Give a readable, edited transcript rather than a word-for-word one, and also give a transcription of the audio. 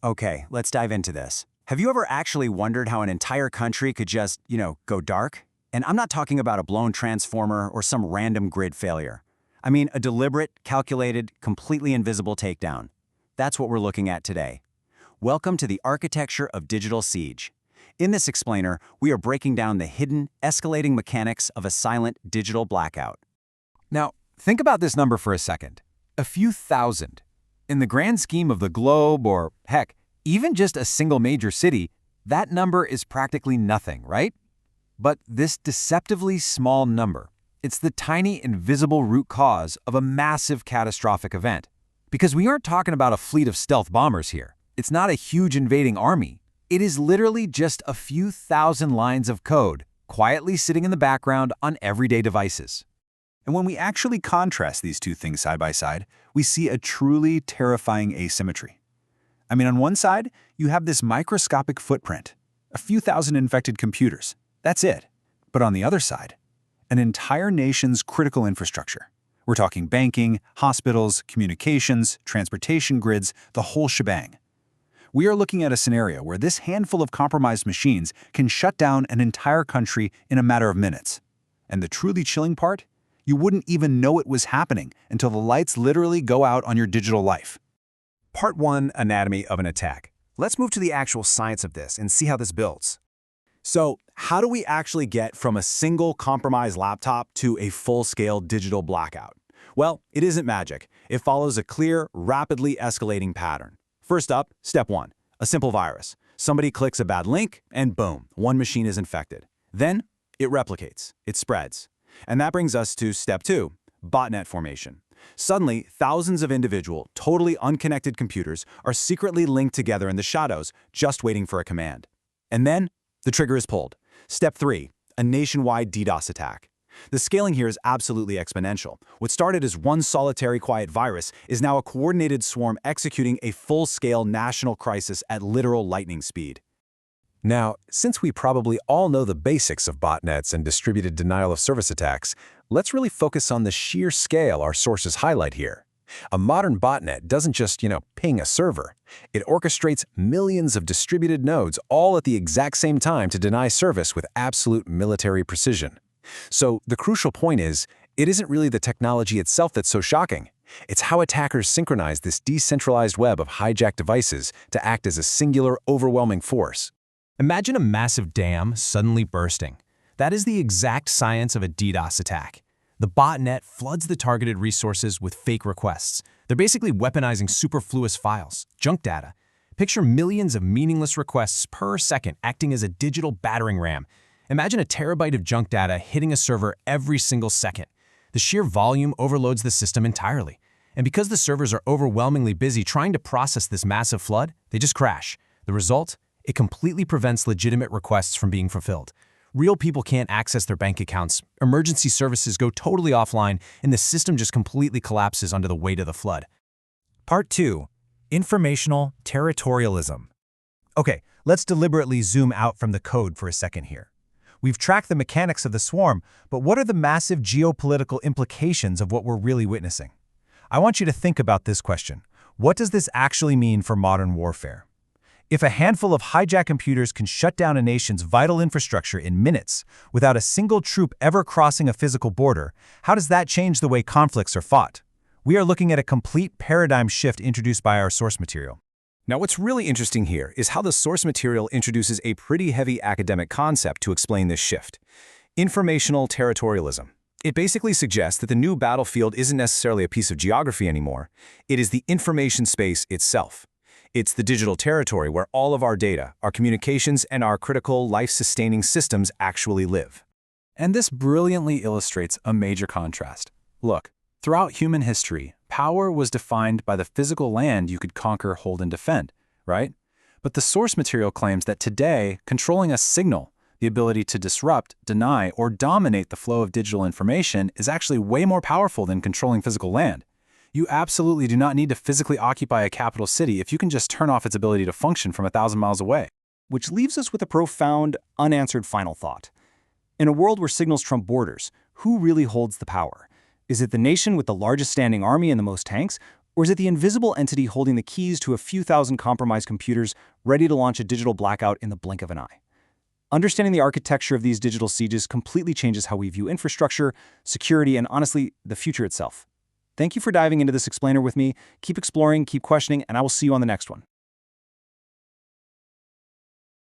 Okay, let's dive into this. Have you ever actually wondered how an entire country could just, go dark? And I'm not talking about a blown transformer or some random grid failure. I mean a deliberate, calculated, completely invisible takedown. That's what we're looking at today. Welcome to the architecture of digital siege. In this explainer, we are breaking down the hidden, escalating mechanics of a silent digital blackout. Now, think about this number for a second. A few thousand. In the grand scheme of the globe, or heck, even just a single major city, that number is practically nothing, right? But this deceptively small number, it's the tiny invisible root cause of a massive catastrophic event. Because we aren't talking about a fleet of stealth bombers here. It's not a huge invading army. It is literally just a few thousand lines of code, quietly sitting in the background on everyday devices. And when we actually contrast these two things side by side, we see a truly terrifying asymmetry. I mean, on one side, you have this microscopic footprint, a few thousand infected computers. That's it. But on the other side, an entire nation's critical infrastructure. We're talking banking, hospitals, communications, transportation grids, the whole shebang. We are looking at a scenario where this handful of compromised machines can shut down an entire country in a matter of minutes. And the truly chilling part? You wouldn't even know it was happening until the lights literally go out on your digital life. Part 1, Anatomy of an Attack. Let's move to the actual science of this and see how this builds. So, how do we actually get from a single compromised laptop to a full-scale digital blackout? Well, it isn't magic. It follows a clear, rapidly escalating pattern. First up, step 1, a simple virus. Somebody clicks a bad link, and boom, one machine is infected. Then, it replicates, it spreads. And that brings us to step 2, botnet formation. Suddenly, thousands of individual, totally unconnected computers are secretly linked together in the shadows, just waiting for a command. And then, the trigger is pulled. Step 3, a nationwide DDoS attack. The scaling here is absolutely exponential. What started as one solitary quiet virus is now a coordinated swarm executing a full-scale national crisis at literal lightning speed. Now, since we probably all know the basics of botnets and distributed denial-of-service attacks, let's really focus on the sheer scale our sources highlight here. A modern botnet doesn't just, ping a server. It orchestrates millions of distributed nodes all at the exact same time to deny service with absolute military precision. So the crucial point is, it isn't really the technology itself that's so shocking. It's how attackers synchronize this decentralized web of hijacked devices to act as a singular, overwhelming force. Imagine a massive dam suddenly bursting. That is the exact science of a DDoS attack. The botnet floods the targeted resources with fake requests. They're basically weaponizing superfluous files, junk data. Picture millions of meaningless requests per second acting as a digital battering ram. Imagine a terabyte of junk data hitting a server every single second. The sheer volume overloads the system entirely. And because the servers are overwhelmingly busy trying to process this massive flood, they just crash. The result? It completely prevents legitimate requests from being fulfilled. Real people can't access their bank accounts, emergency services go totally offline, and the system just completely collapses under the weight of the flood. Part 2, Informational Territorialism. Okay, let's deliberately zoom out from the code for a second here. We've tracked the mechanics of the swarm, but what are the massive geopolitical implications of what we're really witnessing? I want you to think about this question. What does this actually mean for modern warfare? If a handful of hijacked computers can shut down a nation's vital infrastructure in minutes without a single troop ever crossing a physical border, how does that change the way conflicts are fought? We are looking at a complete paradigm shift introduced by our source material. Now, what's really interesting here is how the source material introduces a pretty heavy academic concept to explain this shift: informational territorialism. It basically suggests that the new battlefield isn't necessarily a piece of geography anymore. It is the information space itself. It's the digital territory where all of our data, our communications, and our critical life-sustaining systems actually live. And this brilliantly illustrates a major contrast. Look, throughout human history, power was defined by the physical land you could conquer, hold, and defend, right? But the source material claims that today, controlling a signal, the ability to disrupt, deny, or dominate the flow of digital information is actually way more powerful than controlling physical land. You absolutely do not need to physically occupy a capital city if you can just turn off its ability to function from 1,000 miles away. Which leaves us with a profound, unanswered final thought. In a world where signals trump borders, who really holds the power? Is it the nation with the largest standing army and the most tanks, Or is it the invisible entity holding the keys to a few thousand compromised computers ready to launch a digital blackout in the blink of an eye? Understanding the architecture of these digital sieges completely changes how we view infrastructure, security, and honestly, the future itself. Thank you for diving into this explainer with me. Keep exploring, keep questioning, and I will see you on the next one.